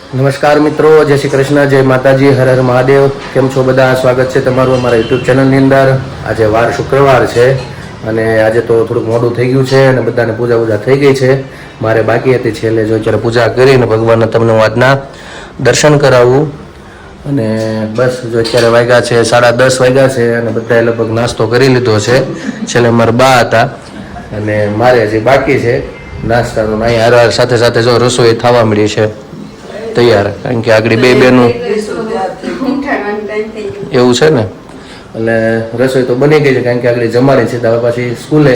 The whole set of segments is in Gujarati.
નમસ્કાર મિત્રો, જય શ્રી કૃષ્ણ, જય માતાજી, હર હર મહાદેવ. કેમ છો બધા? સ્વાગત છે તમારું અમારા યુટ્યુબ ચેનલની અંદર. આજે વાર શુક્રવાર છે અને આજે તો થોડુંક મોડું થઈ ગયું છે અને બધાને પૂજા થઈ ગઈ છે. મારે બાકી હતી છેલ્લે જો અત્યારે પૂજા કરીને ભગવાનના તમને હું આજના દર્શન કરાવું. અને બસ જો અત્યારે વાગ્યા છે 10:30 વાગ્યા છે અને બધાએ લગભગ નાસ્તો કરી લીધો છે. છેલ્લે મારા બા હતા અને મારે હજી બાકી છે નાસ્તાનું. અહીં હાર સાથે સાથે જો રસોઈ થવા મળી છે તૈયાર, કારણ કે આગળ બે બેનું એવું છે ને, એટલે રસોઈ તો બની ગઈ છે કારણ કે આગળ જમાડી છે. હવે પાછી સ્કૂલે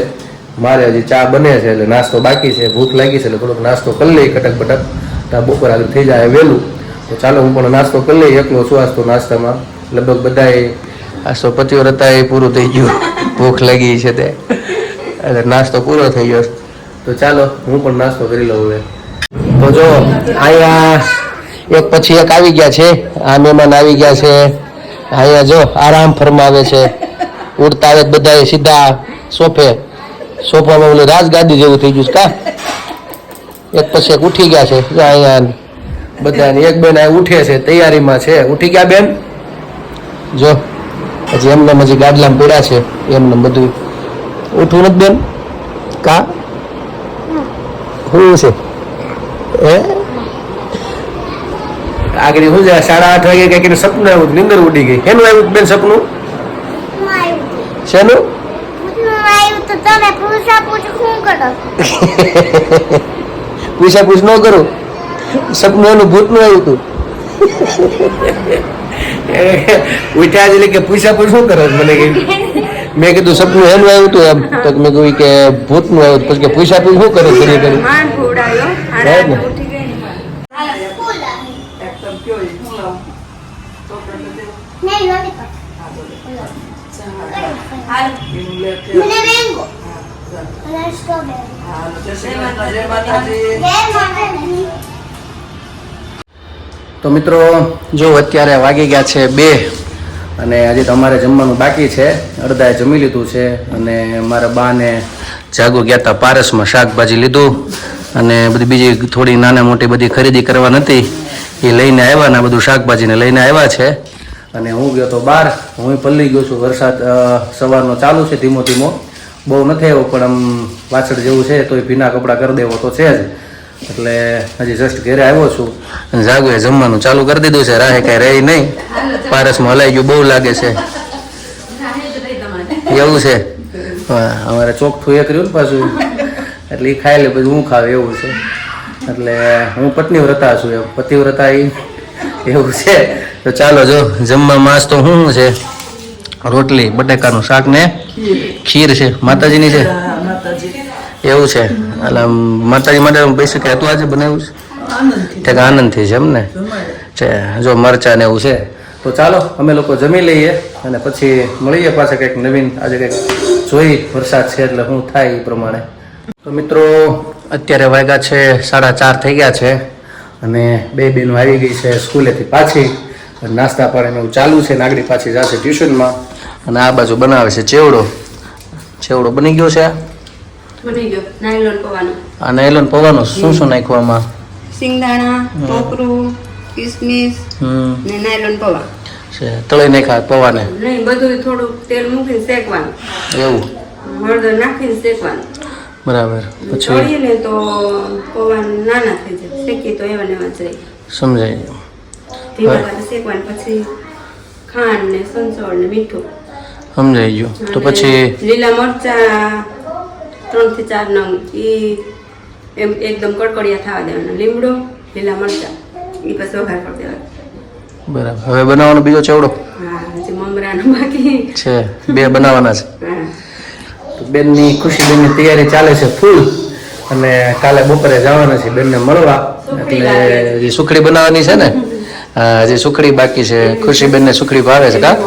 મારે હજી ચા બને છે એટલે નાસ્તો બાકી છે. ભૂખ લાગી છે એટલે થોડોક નાસ્તો કરી લઈ કટક બટક, તો બપોર આગળ થઈ જાય વહેલું. તો ચાલો હું પણ નાસ્તો કરી લઈ. એકલો છું આજ તો નાસ્તામાં. લગભગ બધાએ આજ તો પતિવ્રતા એ પૂરું થઈ ગયું, ભૂખ લાગી છે તે એટલે નાસ્તો પૂરો થઈ ગયો. તો ચાલો હું પણ નાસ્તો કરી લઉં હવે. તો જો અહીંયા એક પછી એક આવી ગયા છે. આ મહેમાન આવી ગયા છે. અહીંયા જો આરામ ફરમાવે છે, ઉડતા આવે બધા સીધા સોફામાં ઓલું રાજગાદી જેવું થઈ ગયું છે કા. એક પછી એક ઉઠી ગયા છે. અહીંયા બધા એક બેન આ ઉઠે છે, તૈયારીમાં છે. ઉઠી ગયા બેન? જો હજી એમને હજી ગાદલામાં પડ્યા છે, એમને બધું ઉઠવું નથી બેન કા? શું છે આગળ શું છે? 8:30 વાગે કઈક સપનું આવ્યું, નીંદર ઉડી ગઈ. એનું આવ્યું બેન સપનું? શેનું? પૂછાપૂછ ન કરું, સપનું એનું ભૂતનું આવ્યું હતું. ઉઠ્યા એટલે કે પૂછાપૂછ શું કરો મને કે? મેં કીધું સપનું એનું આવ્યું હતું એમ, તો મેં કહ્યું કે ભૂતનું આવ્યું. પછી કે પૂછાપૂછ શું કરો કરી કરી તો મિત્રો જો અત્યારે વાગી ગયા છે 2 અને હજી તમારે જમવાનું બાકી છે. અડધાએ જમી લીધું છે અને મારા બાને જાગો ગયા હતા પારસમાં, શાકભાજી લીધું અને બધી બીજી થોડી નાના મોટી બધી ખરીદી કરવા નથી એ લઈને આવ્યા ને બધું શાકભાજીને લઈને આવ્યા છે. અને હું ગયો તો બહાર, હું પલ્લી ગયો છું. વરસાદ સવારનો ચાલુ છે, ધીમો ધીમો, બહુ નથી આવ્યો પણ આમ વાછળ જેવું છે, તો એ ભીના કપડાં કરી દેવો તો છે જ. એટલે હજી જસ્ટ ઘરે આવ્યો છું અને જાગુએ જમવાનું ચાલુ કરી દીધું છે. રાહે કાંઈ રહી નહીં, પારસમાં હલાઈ ગયું બહુ લાગે છે એવું છે. અમારે ચોખ્ઠું એક રહ્યું ને પાછું, એટલે એ ખાઈ લે પછી હું ખાવ એવું છે. એટલે હું પત્નીવ્રતા છું, પતિવ્રતા એવું છે. તો ચાલો જો જમવા માસ તો શું છે? રોટલી, બટેકાનું શાક ને ખીર છે. માતાજીની છે એવું છે. એટલે માતાજી માટે પૈસા કે તું આજે બનાવ્યું છે તે આનંદથી છે એમ ને? જો મરચા ને એવું છે. તો ચાલો અમે લોકો જમી લઈએ અને પછી મળીએ પાછા કંઈક નવીન. આજે કંઈક જોઈ વરસાદ છે એટલે શું થાય એ પ્રમાણે. તો મિત્રો અત્યારે વાગ્યા છે 4:30 થઈ ગયા છે અને 2 બહેનો આવી ગઈ છે સ્કૂલેથી પાછી. નાસ્તા પાણીને એવું ચાલુ છે. નાગડી પાછી જશે ટ્યુશનમાં. અને આ બાજુ બનાવે છે ચેવડો બની ગયો છે. આ નાયલોન પૌવાનો શું નાખ્યું આમાં? સિંગદાણા, ટોપરું, કિસમિસ ને નાયલોન પૌવા છે. તળી નાખ્યા પૌવાને? નહીં, બધું થોડું તેલ મૂકીને શેકવાનું. એવું? હળદર નાખીને શેકવાનું. બરાબર. પછી તળીએ ને તો પૌવા નાના થઈ જાય, શેકી તો એવા ને એવા જ રહે. સમજાય. ધીમા તાપે શેકવાનું. પછી ખાંડ ને સંચળ ને મીઠું. સમજાઈ ગયું. તો પછી લીલા મરચા 3 થી 4 નંગ એમ એકદમ કડકડિયા થવા દેવાના. લીમડો, લીલા મરચા એ પછી વઘાર કરી દેવાનો. બરાબર. હવે બનાવવાનો બીજો ચેવડો? હા, હજી મમરાનો બાકી છે. 2 બનાવવાના છે. હા. તો બેનની ખુશી બેનની તૈયારી ચાલે છે ફૂલ. અને કાલે બપોરે જવાના છે બેનને મળવા, એટલે હજી સુખડી બનાવવાની છે ને? હજી સુખડી બાકી છે. ખુશીબેનને સુખડી ભાવે છે કા?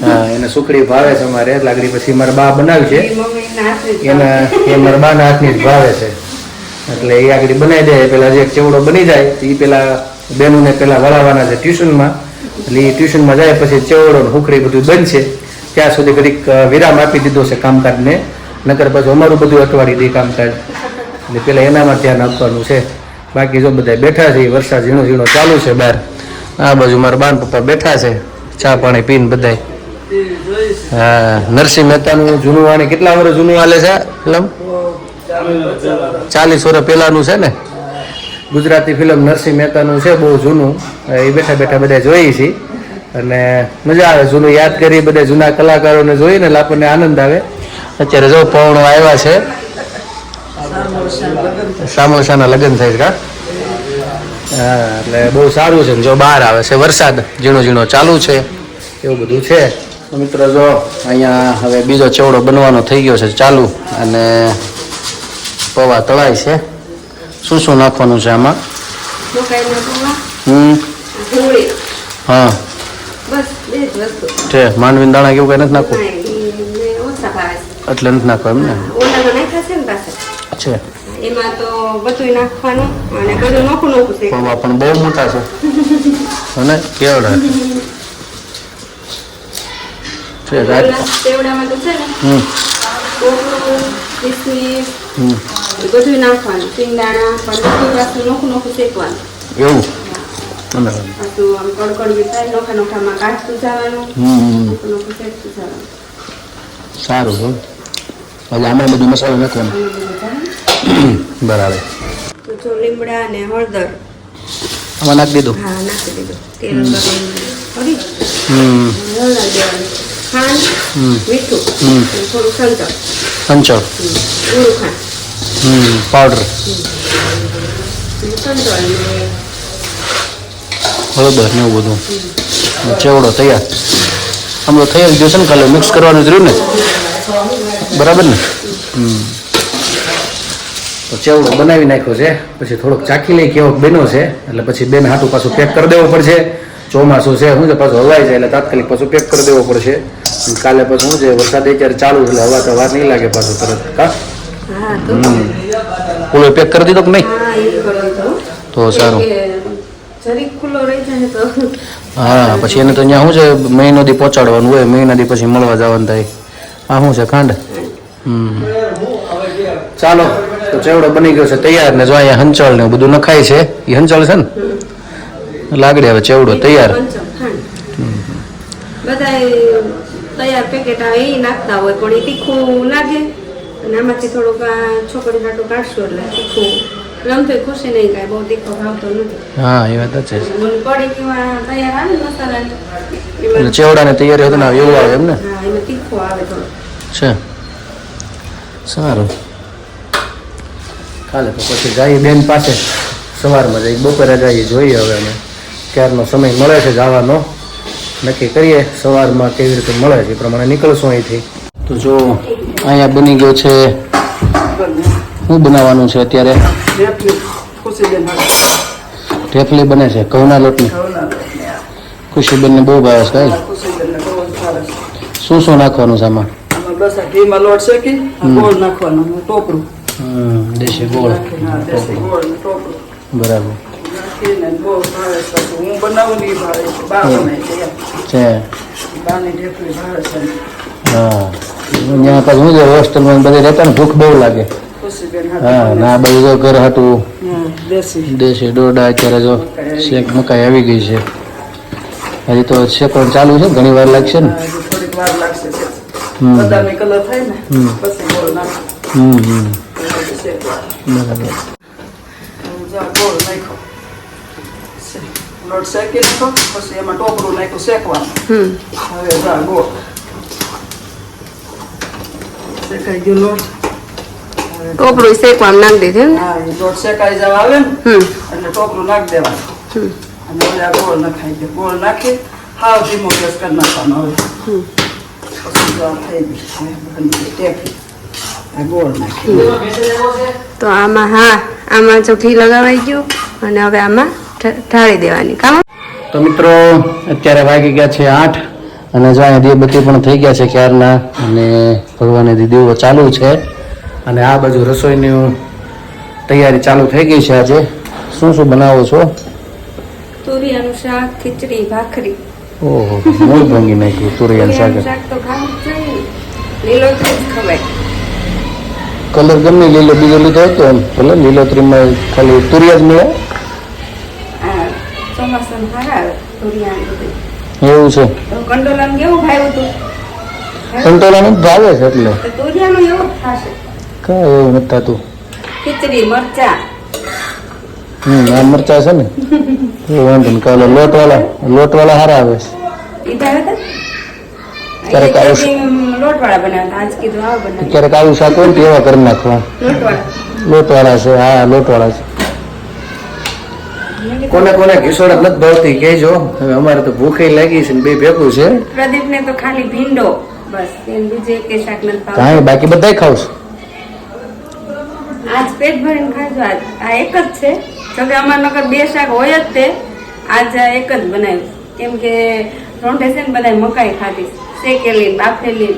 હા, એને સુખડી ભાવે છે અમારે. લાગડી પછી મારા બા બનાવી છે, એના એ મારા બાના હાથની જ ભાવે છે. એટલે એ આગળ બનાવી દે. પેલા જે ચેવડો બની જાય એ પેલા બેનોને પેલા વળાવવાના છે ટ્યુશનમાં. એટલે એ ટ્યુશનમાં જાય પછી ચેવડો ને સુખડી બધું બનશે. ત્યાં સુધી ઘડીક વિરામ આપી દીધો છે કામકાજને, નકર પછી અમારું બધું અટવાડી દે કામકાજ. એટલે પેલા એનામાં ધ્યાન આપવાનું છે. બાકી જો બધા બેઠા છે. વરસાદ ઝીણો ઝીણો ચાલુ છે બહાર. આ બાજુ મારા બાન પપ્પા બેઠા છે, ચા પાણી પીને બધાય. હા, નરસિંહ મહેતાનું જૂનું વાણી કેટલા વર્ષ જૂનું હાલે છે ફિલ્મ? 40 વર્ષ પહેલાનું છે ને. ગુજરાતી ફિલ્મ નરસિંહ મહેતાનું છે, બહુ જૂનું. એ બેઠા બેઠા બધા જોઈએ છીએ અને મજા આવે. જૂનું યાદ કરી બધા જૂના કલાકારોને જોઈને એટલે આપણને આનંદ આવે. અત્યારે જો પવનો આવ્યા છે, સામોસાના લગ્ન થાય છે કા. હા, એટલે બહુ સારું છે. જો બહાર આવે છે વરસાદ ઝીણો ઝીણો ચાલુ છે, એવું બધું છે. તો મિત્રો જો અહીંયા હવે બીજો ચેવડો બનવાનો થઈ ગયો છે ચાલુ, અને પૌવા તળાય છે. શું શું નાખવાનું છે આમાં? મકાઈના પૌવા, ડુંગળી, હા બસ 2 જ વસ્તુ છે. માંડવીના દાણા કેવું કઈ નથી નાખવું? ઓછા ભાવે છે. એટલે નથી નાખવા એમ ને? ઓલામાં નાખ્યા છે ને પાછળ છે. એમાં તો બધું નાખવાનું અને બધું નોખું નોખું છે. પૌવા પણ બહુ મોટા છે અને કેવડા છે. તેવડામાં તો છે ને કોકરું, કિસમિસ બધું નાખવાનું, સિંગદાણા પણ બધું પાછું નોખું નોખું શેકવાનું. એવું પાછું આમ કડકડિયું થાય, નોખા નોખામાં કાઢતું જવાનું, નોખું નોખું શેકતું જવાનું. સારું છે. એટલે આમાં બધું મસાલો નાખવાનો. બરાબર. તો જો લીમડા અને હળદર આમાં નાખી દીધું. હા નાખી દીધું. તેલ ગરમ કરી હળદર દેવાની, ખાંડ, મીઠું, થોડું સંચળ, ગુળ ખાંડ, પાવડર, સંચળ અને હળદર ને એવું બધું. ચેવડો તૈયાર. આમ તો થઈ જ જશે ને, ખાલી મિક્સ કરવાનું જ રહ્યું ને. બરાબર ને? તો ચેવડો બનાવી નાખ્યો છે. પછી થોડોક ચાખી લઈ કેવો બન્યો છે, એટલે પછી બેન હાથું પાછું પેક કરી દેવો પડશે. ચોમાસું છે શું છે, પાછું હવાઈ જાય એટલે તાત્કાલિક પાછું પેક કરી દેવો પડશે. કાલે પાછું શું છે, વરસાદ અત્યારે ચાલુ છે એટલે હવા તો વાર નહીં લાગે પાછું તરત. કા પૂરો પેક કરી દીધો કે નહીં? તો સારું. જરીક ખુલ્લો રહી જાય તો હા, પછી એને તો અહીંયા શું છે, મહિનો દી પહોંચાડવાનું હોય, મહિના દી પછી મળવા જવાનું થાય. આ શું છે, ખાંડ. ચાલો, તો ચેવડો બની ગયો છે તૈયાર. ને જો અહીંયા હંચળ ને બધું નખાય છે. એ હંચળ છે ને લાગડે. હવે ચેવડો તૈયાર. બધા તૈયાર પેકેટ આવે એ નાખતા હોય, પણ એ તીખું લાગે. અને આમાંથી થોડુંક છોકરી હાટું કાઢશું એટલે તીખું રમતો ખુશી નહીં, કાંઈ બહુ તીખો ભાવતો નથી. હા, એ વાત છે. પડી કેવા તૈયાર આવે મસાલાની, ચેવડાને તૈયારી હતું ને એવું આવે એમ ને? હા, એમાં તીખો આવે થોડો છે. સારું. કાલે તો પછી જઈએ બેન પાસે, સવારમાં જઈએ, બપોરે જઈએ, જોઈએ હવે અમે ક્યારનો સમય મળે છે જવાનો, નક્કી કરીએ સવારમાં કેવી રીતે મળે છે એ પ્રમાણે નીકળશું અહીંથી. તો જો અહીંયા બની ગયો છે. શું બનાવવાનું છે અત્યારે? ઢેફલી બને છે ઘઉંના લોટની. ખુશીબેનને બહુ ભાવે છે. શું શું નાખવાનું છે આમાં? બસ આ ઘીમાં લોટ શેકી ગોળ નાખવાનો, ટોપરું. દેશી ગોળ. દેશી ગોળ ને ટોપરું. બરાબર નાખીને બહુ ભાવે છે. હું બનાવું ને એ ભાવે છે. બા બનાવે છે. બાની ઢેફલી ભાવે છે. હા, અહીંયા પાછું શું છે, હોસ્ટેલમાં બધે રહેતા ને ભૂખ બહુ લાગે. હા, ના બધું જો ઘર હાટું દેશી ડોડા. અત્યારે જો શેક મકાઈ આવી ગઈ છે. હજી તો શેકવાનું ચાલુ છે, ઘણી વાર લાગશે ને. થોડીક વાર લાગશે. બદામી કલર થાય ને પછી ગોળ નાખો. બરાબર. ગોળ નાખો, લોટ શેકી નાખો, પછી એમાં ટોપરું નાખ્યું શેકવાનું. હવે જા ગોળ શેકાઈ ગયો લોટ. ટોપરું શેકવામાં નાખી દીધું ને. હા, લોટ શેકાઈ જવા આવે ને એટલે ટોપરું નાખી દેવાનું. અને હવે આ ગોળ નખાઈ દે. ગોળ નાખી હાવ ધીમો ગેસ કરી નાખવાનો. હવે પછી આ થઈ ગયું ટેફી. આ ગોળ નાખી તો આમાં આમાં જો ઘી લગાવાઈ ગયું અને હવે આમાં ઢાળી દેવાની. કામ તો મિત્રો અત્યારે વાગી ગયા છે 8 અને જો અહીંયા દીવબત્તી પણ થઈ ગયા છે ક્યારના, અને ભગવાને દીવો ચાલુ છે. અને આ બાજુ રસોઈની તૈયારી ચાલુ થઈ ગઈ છે. આજે શું શું બનાવો છો? તુરિયાનું શાક, ખીચડી, ભાખરી. ઓહો, મૂળ ભંગી નાખ્યું તુરિયાનું શાક. શાક તો ખાવું જ જોઈએ ને, લીલોતરી જ ખવાય. કલર ગમે લીલો બીજો લીધો હતો એમ ભલે લીલોતરીમાં ખાલી તુરિયા જ મળે આ ચોમાસામાં સારા આવે તુરિયા ને બધું. એવું છે તો કંડોલાનું કેવું ભાવ્યું હતું? કંટોલાનું જ ભાવે છે એટલે તો તુરિયાનું એવું જ થશે. કાંઈ એવું નથી થતું. ખીચડી મરચા આ મરચા છે ને એ વાંધો ને કાલે લોટવાળા સારા આવે છે ઈ ભાવે હતા? ક્યારેક આવું લોટવાળા બનાવતા આજ કીધું આવા બનાવ ક્યારેક આવું શાક હોય ને તો એવા કરી નાખવા લોટવાળા. લોટવાળા છે હા લોટવાળા છે કોને કોને ઘીસોડા નથી ભાવતી કહેજો હવે અમારે તો ભૂખે લાગી છે ને બે ભેગું છે પ્રદીપને તો ખાલી ભીંડો બસ એને બીજે એકેય શાક નથી ભાવતું. કાંઈ બાકી બધાય ખાવ છે આજ પેટ ભરીને ખાજો. આજ આ એક જ છે જોકે અમાર નકર બે શાક હોય જ તે આજ એક જ બનાવ્યું કેમ કે રોંઢે છે ને બધા મકાઈ ખાધી શેકેલી બાફેલી.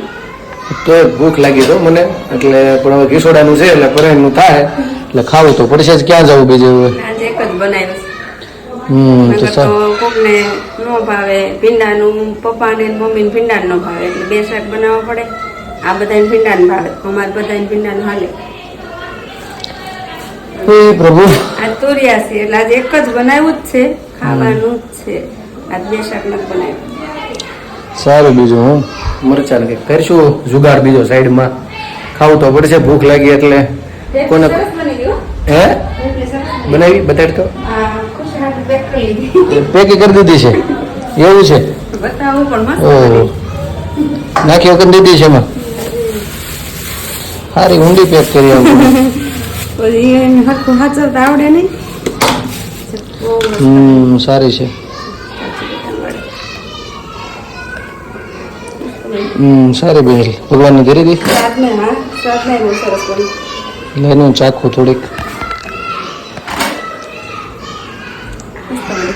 તો ભૂખ લાગી તો મને એટલે પણ હવે ઘીસોડાનું છે એટલે પરેનું થાય એટલે ખાવું તો પડશે જ ક્યાં જવું બીજું હવે આજે એક જ બનાવ્યું તો નકર તો સારું કોકને ન ભાવે ભીંડાનું પપ્પાને ને મમ્મીને ભીંડા ન ભાવે એટલે બે શાક બનાવવા પડે. આ બધાને ભીંડાને ભાવે અમારે બધાને ભીંડાને હાલે. હે પ્રભુ આ તુરિયા છે એટલે આજે એક જ બનાવ્યું જ છે ખાવાનું જ છે આજ બે શાક નથી બનાવ્યું. સારું બીજું હું મરચાં કંઈક કરશું જુગાડ બીજો સાઈડમાં ખાવું તો પડશે ભૂખ લાગી એટલે કોને સરસ બની ગયું. હે એટલે સરસ બની. બનાવી બતાડ તો આ ખુશી હાથે પેક કરી લીધી. પેકી કરી દીધી છે એવું છે બતાવું પણ મસ્ત ઓહો બની. નાખી વખત દીધી છે એમાં સારી ઊંડી પેક કરી આમ પછી એને હરખું હાચવતા આવડે નહીં. બહુ મસ્ત. સારી છે સારી બેન ભગવાનની કરી દી સ્વાદને હા સ્વાદને બહુ સરસ બની. લઈને ચાખું થોડીક મસ્ત બની.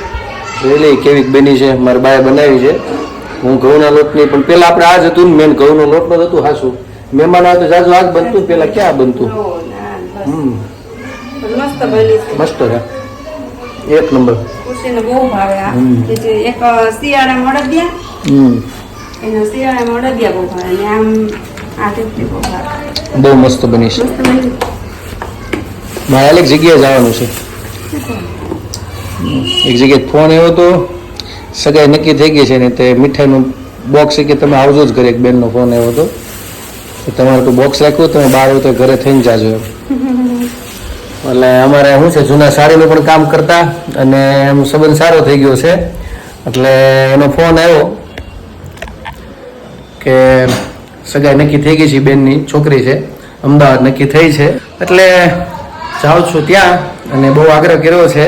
રેલી કેવીક બની છે મારા બાએ બનાવી છે હું ઘઉંના લોટની પણ પેલા આપણે આ જ હતું ને મેન ઘઉંનો લોટ નું હતું હાસું મહેમાન આવે તો જાજુ આજ બનતું પેલા ક્યાં બનતું ઓ, ના, બસ. હમ પણ મસ્ત બની છે. મસ્ત છે એક નંબર ખુશીને બહુ ભાવે આ હમ. બીજું એક શિયાળામાં અડદિયા એનો શિયાળામાં અડદિયા બહુ ભાવે અને આમ આ ઢેફલી બહુ ભાવે. બહુ મસ્ત બની છે મસ્ત બની. મારે અલગ જગ્યાએ જવાનું છે એક જગ્યાએ ફોન આવ્યો હતો સગાઈ નક્કી થઈ ગઈ છે ને તે મીઠાઈનું બોક્સ કે તમે આવજો જ ઘરે એક બેનનો ફોન આવ્યો હતો કે તમારે તો બોક્સ રાખ્યું તમે બહાર હોય તો ઘરે થઈને જાજો એમ એટલે અમારે શું છે જૂના સાડીનું પણ કામ કરતા અને એમ સંબંધ સારો થઈ ગયો છે એટલે એનો ફોન આવ્યો કે સગાઈ નક્કી થઈ ગઈ છે બેનની છોકરી છે અમદાવાદ નક્કી થઈ છે એટલે જાઉં છું ત્યાં અને બહુ આગ્રહ કર્યો છે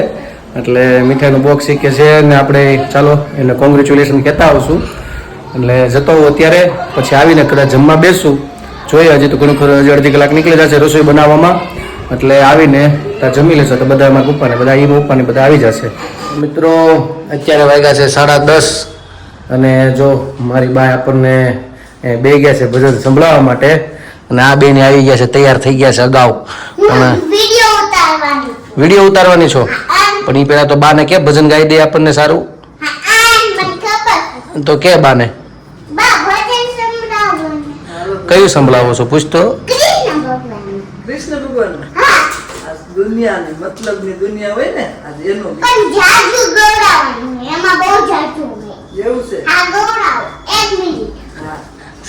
એટલે મીઠાઈનું બોક્સ શીખે છે અને આપણે ચાલો એને કોંગ્રેચ્યુલેશન કહેતા આવશું એટલે જતો હોઉં અત્યારે પછી આવીને કદાચ જમવા બેસું જોઈએ હજી તો ઘણું ખરું હજી અડધી કલાક નીકળી જશે રસોઈ બનાવવામાં એટલે આવીને ત્યાં જમી લેશે તો બધા એમાં પપ્પાને બધા એ પપ્પાને બધા આવી જશે મિત્રો અત્યારે વાગ્યા છે 10:30 અને જો મારી બા આપણને બે ગયા છે ભજન સંભળાવવા માટે અને આ બેન આવી ગયા છે તૈયાર થઈ ગયા છે અગાઉ પણ વિડીયો ઉતારવાની છો પણ એ પેલા તો બાને કે ભજન ગાઈ દે આપણને સારું તો કે બાને કયું સંભળાવો છો પૂછતો કૃષ્ણ ભગવાન દુનિયાની મતલબની દુનિયા હોય ને આજ એનું એવું છે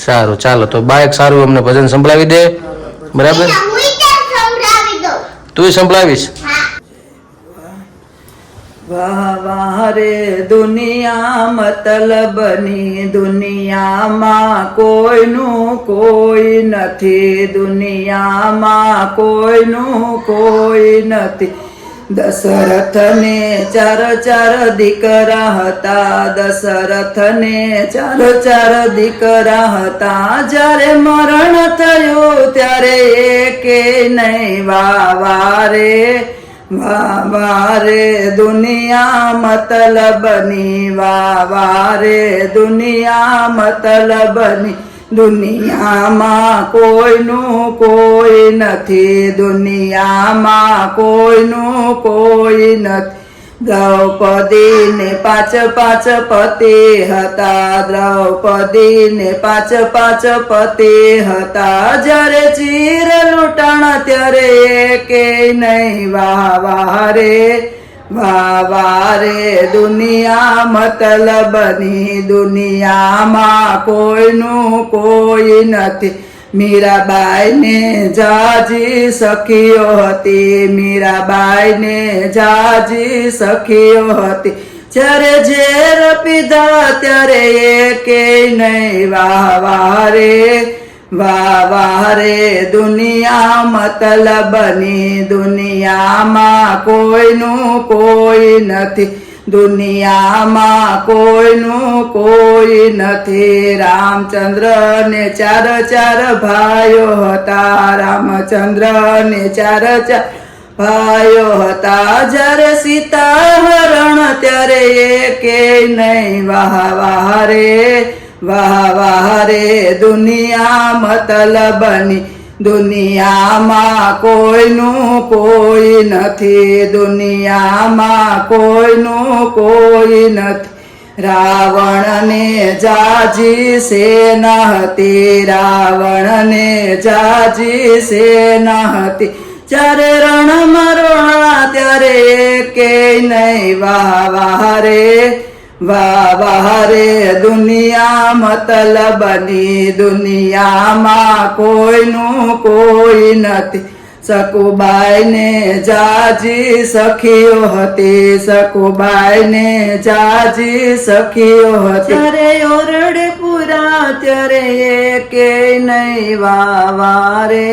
સારું ચાલો તો બા એક સારું અમને ભજન સંભળાવી દે બરાબર તું સંભળાવીશ વાહ વાહ રે દુનિયા મતલબની દુનિયામાં કોઈનું કોઈ નથી દુનિયામાં કોઈનું કોઈ નથી દશરથને ચાર દીકરા હતા દશરથને ચાર દીકરા હતા જ્યારે મરણ થયું ત્યારે એકે નહીં વારે દુનિયા મતલબની વારે દુનિયા મતલબની દુનિયામાં કોઈનું કોઈ નથી દુનિયામાં કોઈનું કોઈ નથી દ્રૌપદીને 5 પતિ હતા, દ્રૌપદીને 5 પતિ હતા. જ્યારે ચીર લૂંટણ ત્યારે એકે નહીં વાહ વાહ રે, વાહ વાહ રે. દુનિયા મતલબની, દુનિયામાં કોઈનું કોઈ નથી. મીરાબાઈને જાજી સખીઓ હતી, મીરાબાઈને જાજી સખીઓ હતી. જ્યારે ઝેર પીધા ત્યારે એકે નહીં વાહ વાહ રે, વાહ વાહ રે. દુનિયા મતલબની, દુનિયામાં કોઈનું કોઈ નથી, દુનિયામાં કોઈનું કોઈ નથી. રામચંદ્ર ને 4 ભાઈઓ હતા, રામચંદ્ર ને 4 ભાઈઓ હતા. જ્યારે સીતા હરણ ત્યારે એકે નહીં વાહ વાહ રે, વાહ વાહ રે. દુનિયા મતલબની, દુનિયામાં કોઈનું કોઈ નથી, દુનિયામાં કોઈનું કોઈ નથી. રાવણને જાજી સેના હતી, રાવણને જાજી સેના હતી. જ્યારે રણમાં રોણા ત્યારે એકે નહીં વાહ વાહ રે, વાહ વાહ રે. દુનિયા મતલબની, દુનિયામાં કોઈનું કોઈ નથી. સકુબાઈને જાજી સખીઓ હતી, સકુબાઈને જાજી સખીઓ હતી. ત્યારે ઓરડે પૂરા ત્યારે એકે નહીં વાહ વાહ રે,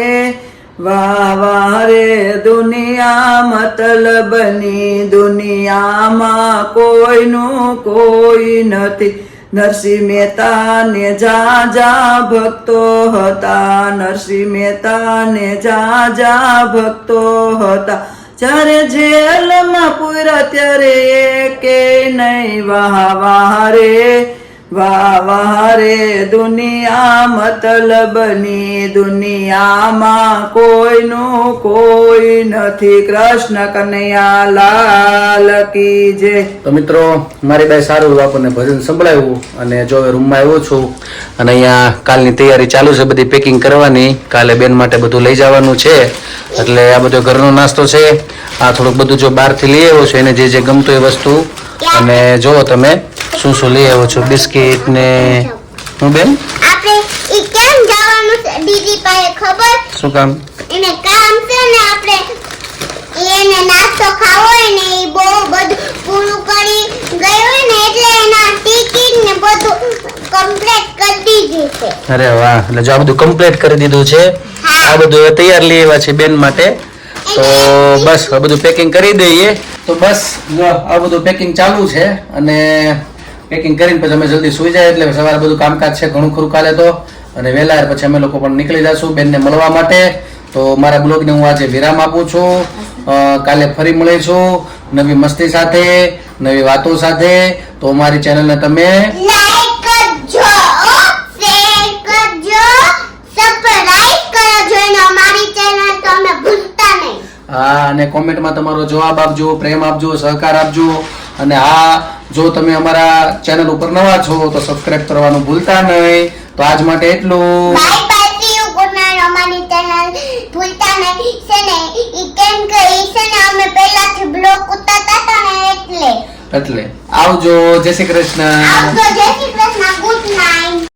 વાહ વાહ રે. દુનિયા મતલબની, દુનિયામાં કોઈનું કોઈ નથી. નરસિંહ મહેતાને જાજા ભક્તો હતા, નરસિંહ મહેતાને જાજા ભક્તો હતા. જ્યારે જેલમાં પૂર્યા ત્યારે એકે નહીં વાહ વાહ રે, વાહ વાહ રે. દુનિયા મતલબની, દુનિયામાં કોઈનું કોઈ નથી. કૃષ્ણ કનૈયા લાલ કી જય. તો મિત્રો મારી બાઈ સારું આપણને ભજન સંભળાવ્યું અને જો હવે રૂમમાં આવ્યો છું અને અહીંયા કાલની તૈયારી ચાલુ છે, બધી પેકિંગ કરવાની. કાલે બેન માટે બધું લઈ જવાનું છે, એટલે આ બધો ઘરનો નાસ્તો છે. આ થોડુંક બધું જો બહારથી લઈ આવ્યો છું, એને જે ગમતું એ વસ્તુ. અને જો તમે શું શું લઈ આવ્યો છો, બિસ્કિટ ને હું બેન આપણે ઈ કેમ જવાનું છે દીદી પાસે ખબર? શું કામ? એને કામ છે ને, આપણે એને નાસ્તો ખાવો હોય ને ઈ બહુ બધું પૂરું કરી ગયો હોય ને, એટલે એના ટિકિટ ને બધું કમ્પ્લીટ કરી દીધું છે. અરે વાહ, એટલે જો આ બધું કમ્પ્લીટ કરી દીધું છે. આ બધું હવે તૈયાર લઈ આવ્યા છે બેન માટે. તો બસ આ બધું પેકિંગ કરી દઈએ. તો બસ જો આ બધું પેકિંગ ચાલુ છે અને પેકિંગ કરીને પછી અમે જલ્દી સુઈ જાય એટલે સવારે બધું કામકાજ છે ઘણું ખરું કાલે તો. અને વહેલા પછી અમે લોકો પણ નીકળી જશું બેનને મળવા માટે. તો મારા બ્લોગને હું આજે વિરામ આપું છું. કાલે ફરી મળીશું નવી મસ્તી સાથે, નવી વાતો સાથે. તો અમારી ચેનલને તમે લાઈક કરજો, શેર કરજો, સબસ્ક્રાઇબ કરજો અને અમારી ચેનલ તમે ભૂલતા નહીં. હા, અને કોમેન્ટમાં તમારો જવાબ આપજો, પ્રેમ આપજો, સહકાર આપજો. અને હા, જો તમે અમારા ચેનલ ઉપર નવા છો તો સબસ્ક્રાઇબ કરવાનું ભૂલતા નહીં. તો આજ માટે એટલું. Bye bye, C you, good night. અમારી ચેનલ ભૂલતા નહીં છે ને, ઈ કેમ કે ઈ છે ને અમે પહેલાથી બ્લોગ ઉતારતા હતા ને એટલે આવજો. જય શ્રી કૃષ્ણ. આવજો, જય શ્રી